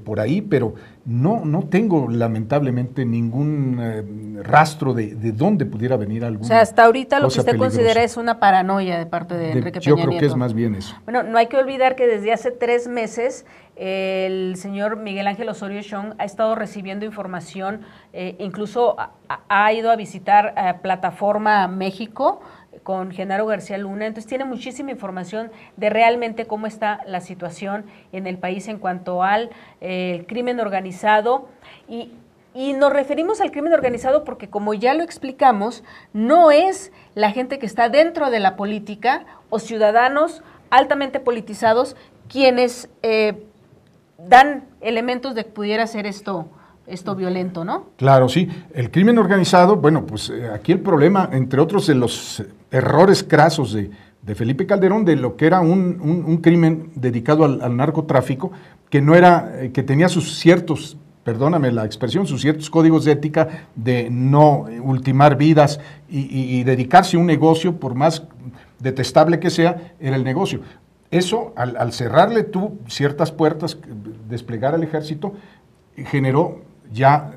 por ahí, pero no tengo lamentablemente ningún rastro de dónde pudiera venir algún. O sea, hasta ahorita lo que cosa usted peligrosa. considera es una paranoia de parte de Enrique Peña Yo creo Nieto. que es más bien eso. Bueno, no hay que olvidar que desde hace 3 meses el señor Miguel Ángel Osorio Chong ha estado recibiendo información, incluso ha ido a visitar Plataforma México con Genaro García Luna, entonces tiene muchísima información de realmente cómo está la situación en el país en cuanto al crimen organizado y nos referimos al crimen organizado porque, como ya lo explicamos, no es la gente que está dentro de la política o ciudadanos altamente politizados quienes dan elementos de que pudiera ser esto violento, ¿no? Claro, sí. El crimen organizado, bueno, pues aquí el problema, entre otros de los errores crasos de Felipe Calderón, de lo que era un crimen dedicado al narcotráfico, que no era, que tenía sus ciertos, perdóname la expresión, sus ciertos códigos de ética de no ultimar vidas y dedicarse a un negocio, por más detestable que sea, era el negocio. Eso, al cerrarle tú ciertas puertas, desplegar al ejército, generó ya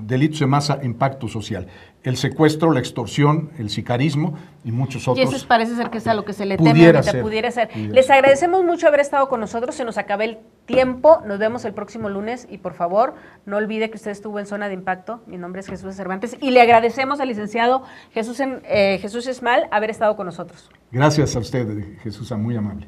delitos de masa, impacto social. El secuestro, la extorsión, el sicarismo y muchos otros. Y eso parece ser que es a lo que se le teme Pudiera ahorita, ser. pudiera ser. Les agradecemos mucho haber estado con nosotros, se nos acaba el tiempo, nos vemos el próximo lunes y por favor no olvide que usted estuvo en Zona de Impacto. Mi nombre es Jesús Cervantes y le agradecemos al licenciado Jesús Esmal haber estado con nosotros. Gracias a usted, Jesús, muy amable.